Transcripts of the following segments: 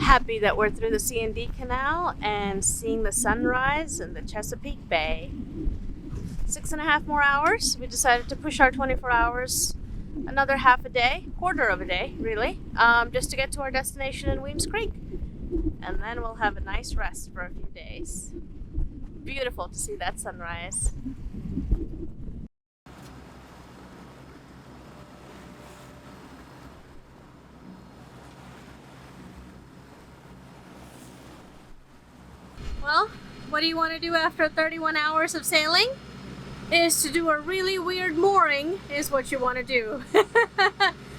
happy that we're through the C&D Canal and seeing the sunrise in the Chesapeake Bay. 6.5 more hours. We decided to push our 24 hours another half a day, quarter of a day, really, just to get to our destination in Weems Creek. And then we'll have a nice rest for a few days. Beautiful to see that sunrise. Well, what do you want to do after 31 hours of sailing? Is to do a really weird mooring is what you want to do.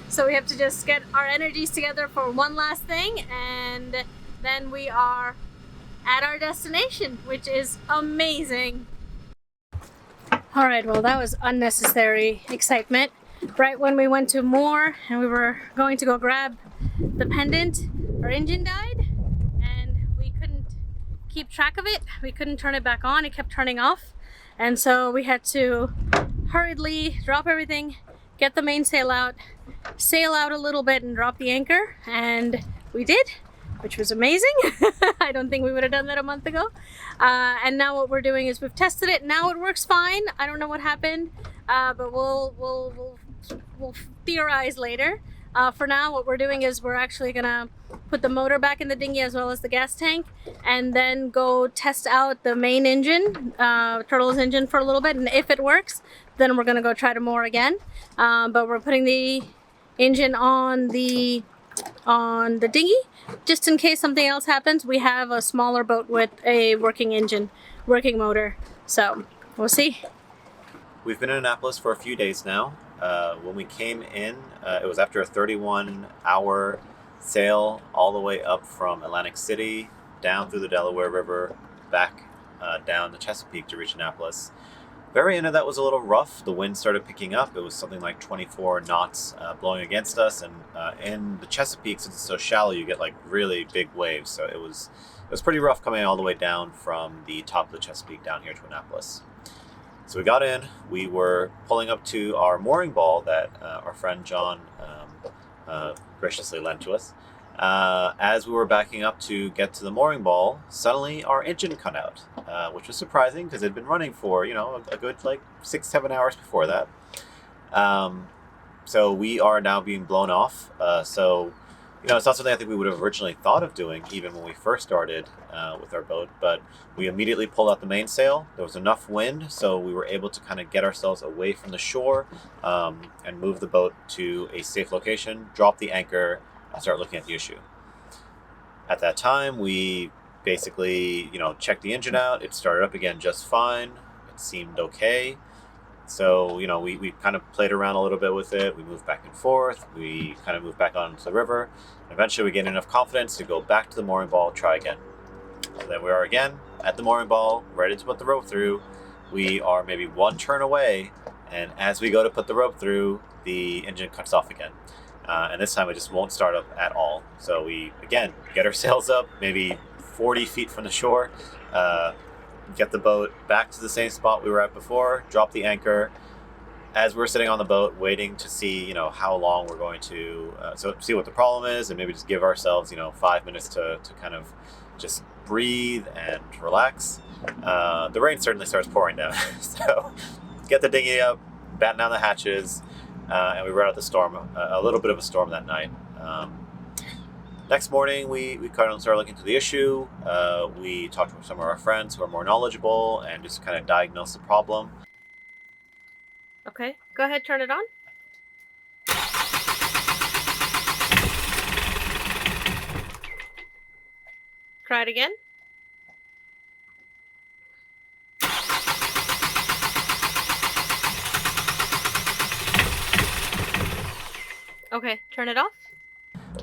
So we have to just get our energies together for one last thing, and then we are at our destination, which is amazing. All right, well, that was unnecessary excitement. Right when we went to moor and we were going to go grab the pendant, our engine died and we couldn't keep track of it. We couldn't turn it back on. It kept turning off. And so we had to hurriedly drop everything, get the mainsail out, sail out a little bit and drop the anchor. And we did, which was amazing. I don't think we would have done that a month ago. And now what we're doing is we've tested it. Now it works fine. I don't know what happened, but we'll theorize later. For now, what we're doing is we're actually gonna put the motor back in the dinghy as well as the gas tank, and then go test out the main engine, Turtle's engine, for a little bit. And if it works, then we're gonna go try to moor again. But we're putting the engine on the dinghy just in case something else happens. We have a smaller boat with a working engine, working motor. So we'll see. We've been in Annapolis for a few days now. When we came in, it was after a 31-hour sail all the way up from Atlantic City, down through the Delaware River, back down the Chesapeake to reach Annapolis. Very end of that was a little rough. The wind started picking up. It was something like 24 knots blowing against us, and in the Chesapeake, since it's so shallow, you get like really big waves. So it was pretty rough coming all the way down from the top of the Chesapeake down here to Annapolis. So we got in, we were pulling up to our mooring ball that our friend John graciously lent to us. As we were backing up to get to the mooring ball, suddenly our engine cut out, which was surprising because it had been running for, a good like 6-7 hours before that. So we are now being blown off. It's not something I think we would have originally thought of doing even when we first started with our boat, but we immediately pulled out the mainsail. There was enough wind, so we were able to kind of get ourselves away from the shore and move the boat to a safe location, drop the anchor, and start looking at the issue. At that time, we basically, checked the engine out. It started up again just fine. It seemed okay. So, we kind of played around a little bit with it. We moved back and forth. We kind of moved back onto the river. Eventually, we gained enough confidence to go back to the mooring ball, try again. So then we are again at the mooring ball, ready to put the rope through. We are maybe one turn away, and as we go to put the rope through, the engine cuts off again. And this time it just won't start up at all. So we, again, get our sails up, maybe 40 feet from the shore, get the boat back to the same spot we were at before, drop the anchor. As we're sitting on the boat waiting to see, how long we're going to, see what the problem is, and maybe just give ourselves, 5 minutes to kind of just breathe and relax. The rain certainly starts pouring down. So get the dinghy up, batten down the hatches, and we rode out the storm, a little bit of a storm that night. Next morning, we kind of started looking into the issue. We talked to some of our friends who are more knowledgeable and just kind of diagnosed the problem. Okay, go ahead, turn it on. Try it again. Okay, turn it off.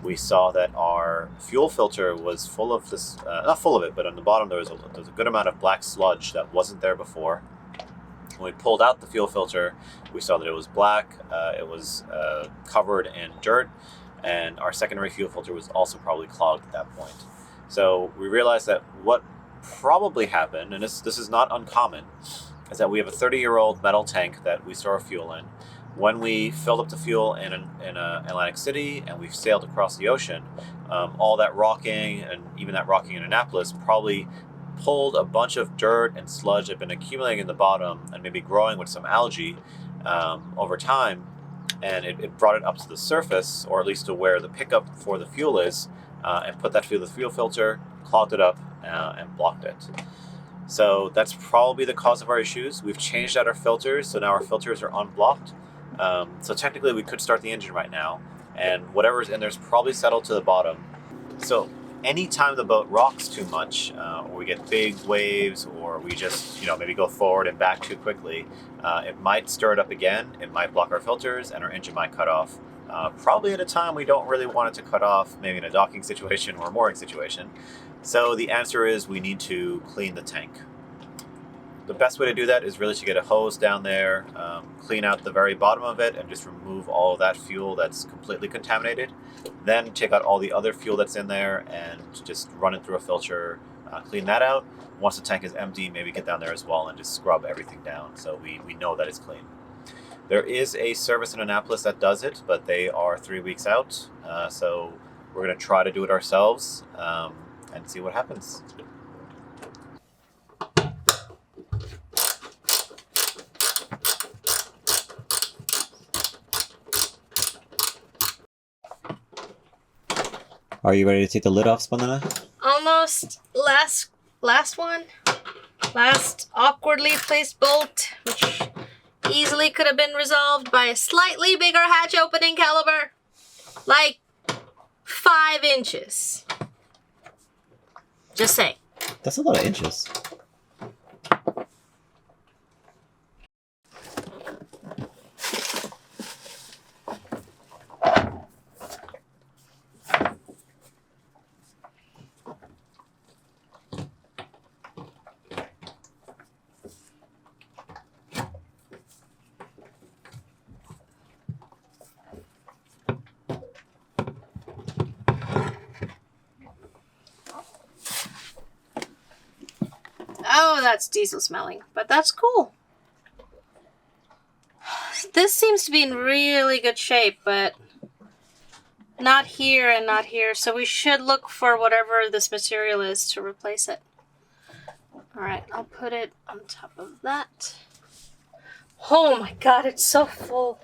We saw that our fuel filter was full of this, not full of it, but on the bottom there was a good amount of black sludge that wasn't there before. When we pulled out the fuel filter, we saw that it was black, it was covered in dirt, and our secondary fuel filter was also probably clogged at that point. So we realized that what probably happened, and this is not uncommon, is that we have a 30-year-old metal tank that we store fuel in. When we filled up the fuel in Atlantic City and we sailed across the ocean, all that rocking, and even that rocking in Annapolis, probably pulled a bunch of dirt and sludge that had been accumulating in the bottom and maybe growing with some algae over time, and it brought it up to the surface, or at least to where the pickup for the fuel is, and put that fuel, the fuel filter, clogged it up, and blocked it. So that's probably the cause of our issues. We've changed out our filters, so now our filters are unblocked. So technically we could start the engine right now, and whatever's in there's probably settled to the bottom. So anytime the boat rocks too much, or we get big waves, or we just maybe go forward and back too quickly, it might stir it up again. It might block our filters, and our engine might cut off. Probably at a time we don't really want it to cut off, maybe in a docking situation or a mooring situation. So the answer is we need to clean the tank. The best way to do that is really to get a hose down there, clean out the very bottom of it, and just remove all of that fuel that's completely contaminated. Then take out all the other fuel that's in there and just run it through a filter, clean that out. Once the tank is empty, maybe get down there as well and just scrub everything down so we know that it's clean. There is a service in Annapolis that does it, but they are 3 weeks out. So we're going to try to do it ourselves and see what happens. Are you ready to take the lid off, Spandana? Almost. Last one. Last awkwardly placed bolt, which easily could have been resolved by a slightly bigger hatch opening caliber. Like 5 inches. Just saying. That's a lot of inches. Oh, that's diesel smelling, but that's cool. This seems to be in really good shape, but not here and not here, so we should look for whatever this material is to replace it. Alright, I'll put it on top of that. Oh my god, it's so full.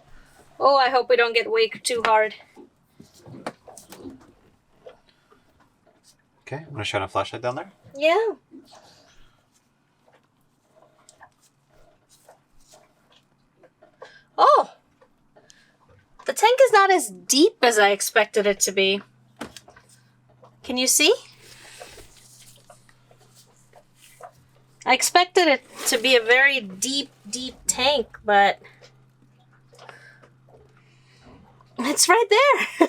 Oh, I hope we don't get wake too hard. Okay, I'm going to shine a flashlight down there. Yeah. Oh! The tank is not as deep as I expected it to be. Can you see? I expected it to be a very deep, deep tank, but it's right there.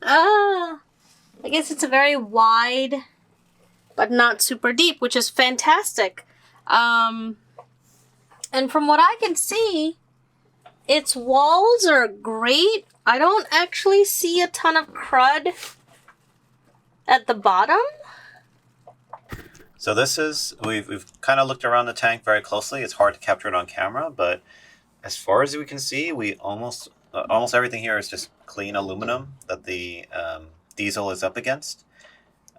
I guess it's a very wide, but not super deep, which is fantastic. And from what I can see, its walls are great. I don't actually see a ton of crud at the bottom. So this is, we've kind of looked around the tank very closely. It's hard to capture it on camera, but as far as we can see, we almost everything here is just clean aluminum that the diesel is up against.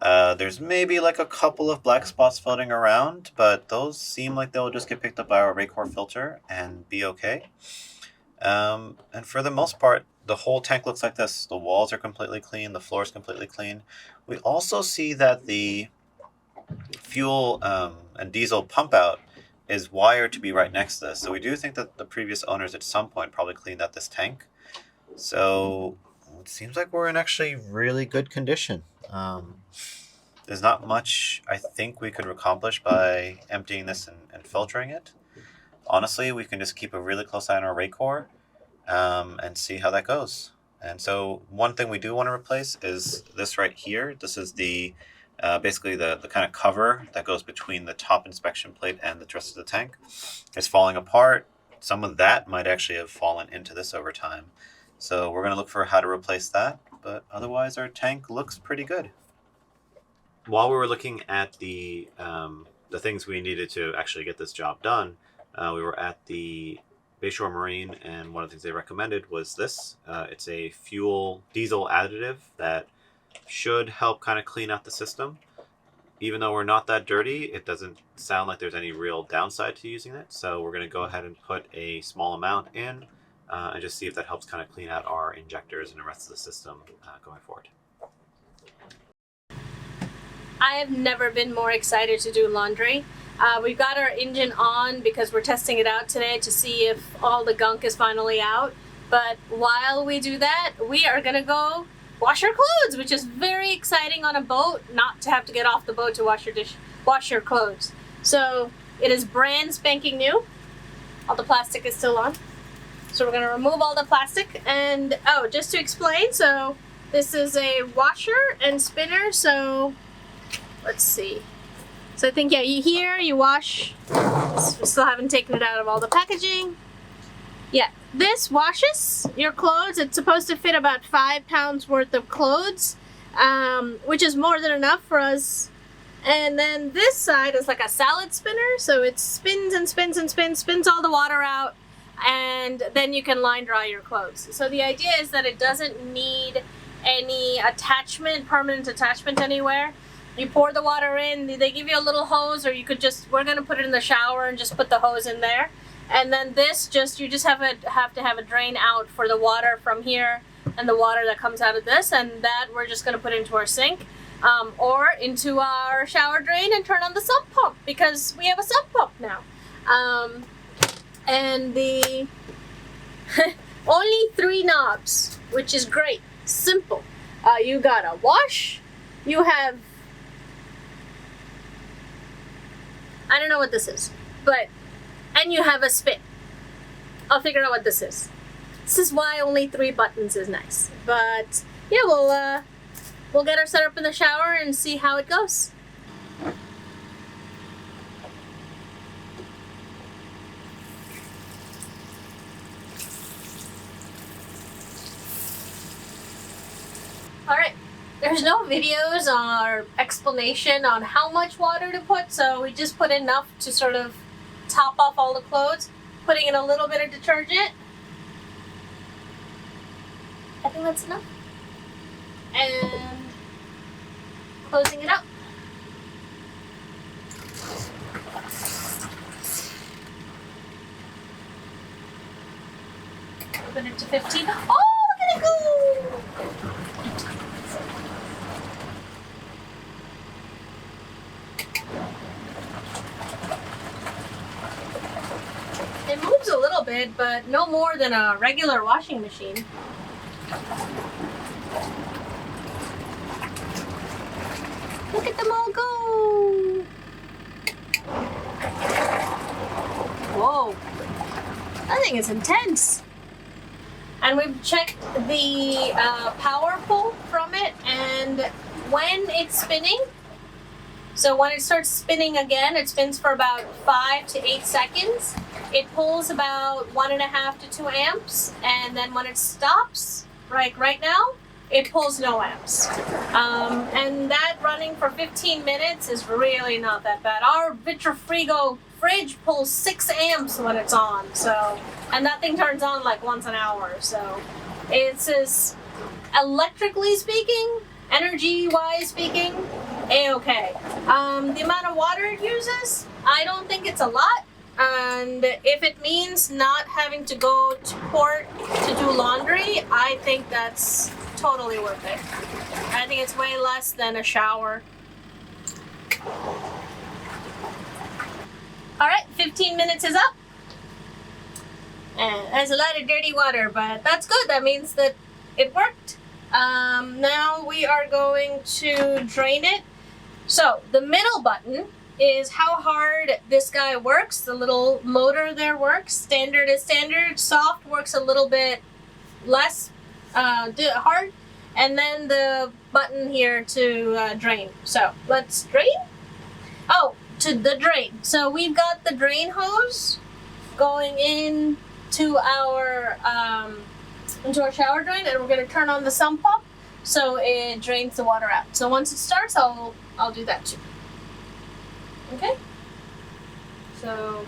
There's maybe like a couple of black spots floating around, but those seem like they'll just get picked up by our Raycor filter and be okay. And for the most part, the whole tank looks like this. The walls are completely clean. The floor is completely clean. We also see that the fuel and diesel pump out is wired to be right next to this. So we do think that the previous owners at some point probably cleaned out this tank. So it seems like we're in actually really good condition. There's not much I think we could accomplish by emptying this and filtering it. Honestly, we can just keep a really close eye on our Raycor and see how that goes. And so one thing we do want to replace is this right here. This is the basically the kind of cover that goes between the top inspection plate and the rest of the tank. It's falling apart. Some of that might actually have fallen into this over time. So we're going to look for how to replace that. But otherwise, our tank looks pretty good. While we were looking at the things we needed to actually get this job done, we were at the Bayshore Marine, and one of the things they recommended was this. It's a fuel diesel additive that should help kind of clean out the system. Even though we're not that dirty, it doesn't sound like there's any real downside to using it. So we're going to go ahead and put a small amount in and just see if that helps kind of clean out our injectors and the rest of the system going forward. I have never been more excited to do laundry. We've got our engine on because we're testing it out today to see if all the gunk is finally out. But while we do that, we are gonna go wash our clothes, which is very exciting on a boat, not to have to get off the boat to wash your clothes. So it is brand spanking new. All the plastic is still on. So we're gonna remove all the plastic. And oh, just to explain, so this is a washer and spinner, so let's see. So I think, yeah, you wash. Still haven't taken it out of all the packaging. Yeah, this washes your clothes. It's supposed to fit about 5 pounds worth of clothes, which is more than enough for us. And then this side is like a salad spinner. So it spins and spins and spins all the water out, and then you can line dry your clothes. So the idea is that it doesn't need any permanent attachment anywhere. You pour the water in, they give you a little hose, or you could we're gonna put it in the shower and just put the hose in there. And then you just have to have a drain out for the water from here and the water that comes out of this, and that we're just gonna put into our sink or into our shower drain and turn on the sump pump because we have a sump pump now. And the only 3 knobs, which is great, simple. You gotta wash, you have, I don't know what this is, and you have a spin. I'll figure out what this is. This is why only 3 buttons is nice. But yeah, we'll get her set up in the shower and see how it goes. All right. There's no videos or explanation on how much water to put, so we just put enough to sort of top off all the clothes, putting in a little bit of detergent. I think that's enough. And closing it up. Open it to 15. Oh, look at it go! It moves a little bit, but no more than a regular washing machine. Look at them all go! Whoa! That thing is intense! And we've checked the power pull from it, and when it's spinning, so when it starts spinning again, it spins for about 5 to 8 seconds. It pulls about 1.5 to 2 amps, and then when it stops, like right now, it pulls no amps. And that running for 15 minutes is really not that bad. Our Vitrifrigo fridge pulls 6 amps when it's on, so, and that thing turns on like once an hour, so it's electrically speaking, energy-wise speaking, a-okay. The amount of water it uses, I don't think it's a lot. And if it means not having to go to port to do laundry, I think that's totally worth it. I think it's way less than a shower. Alright, 15 minutes is up. And there's a lot of dirty water, but that's good. That means that it worked. Now we are going to drain it. So the middle button is how hard this guy works. The little motor there works. Standard is standard. Soft works a little bit less hard. And then the button here to drain. So let's drain. Oh, to the drain. So we've got the drain hose going into our shower drain, and we're going to turn on the sump pump so it drains the water out. So once it starts, I'll do that too. Okay, so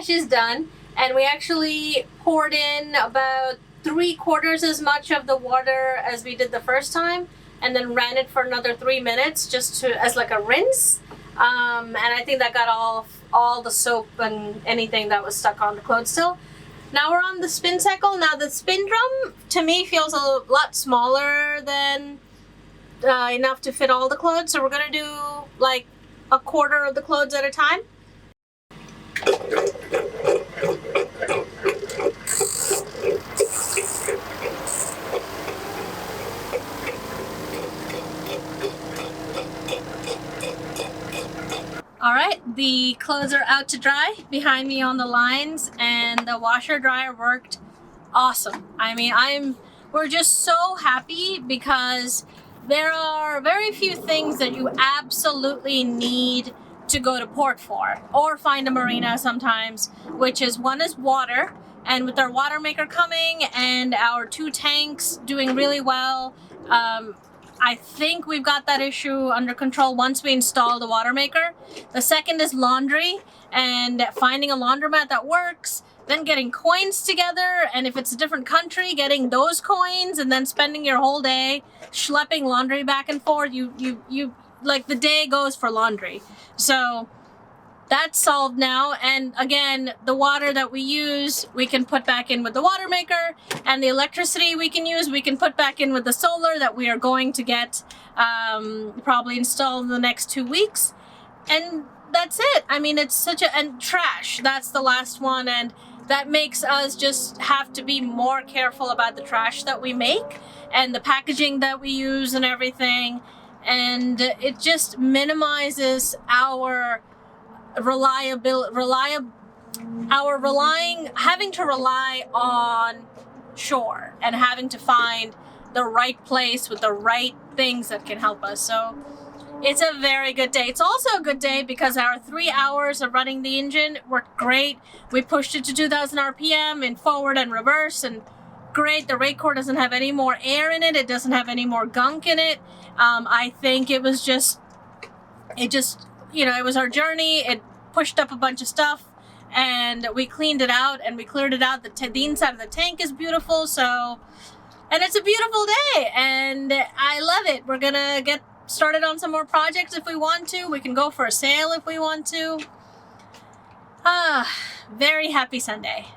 trash is done, and we actually poured in about 3/4 as much of the water as we did the first time, and then ran it for another 3 minutes just to as like a rinse. And I think that got all the soap and anything that was stuck on the clothes still. Now we're on the spin cycle. Now the spin drum to me feels a lot smaller than enough to fit all the clothes, so we're gonna do like 1/4 of the clothes at a time. All right, the clothes are out to dry behind me on the lines, and the washer dryer worked awesome. I mean, we're just so happy because there are very few things that you absolutely need to go to port for, or find a marina sometimes, which is one is water. And with our water maker coming and our 2 tanks doing really well, I think we've got that issue under control once we install the water maker. The second is laundry, and finding a laundromat that works, then getting coins together, and if it's a different country, getting those coins, and then spending your whole day schlepping laundry back and forth. You like the day goes for laundry. So that's solved now, and again, the water that we use, we can put back in with the water maker, and the electricity we can put back in with the solar that we are going to get probably installed in the next 2 weeks. And that's it. I mean, it's and trash, that's the last one, and that makes us just have to be more careful about the trash that we make and the packaging that we use and everything, and it just minimizes our having to rely on shore and having to find the right place with the right things that can help us. So it's a very good day. It's also a good day because our 3 hours of running the engine worked great. We pushed it to 2,000 RPM in forward and reverse, and great. The rate core doesn't have any more air in it. It doesn't have any more gunk in it. I think it was it was our journey. It pushed up a bunch of stuff, and we cleaned it out, and we cleared it out. The inside of the tank is beautiful, and it's a beautiful day, and I love it. We're gonna get started on some more projects if we want to. We can go for a sail if we want to. Very happy Sunday.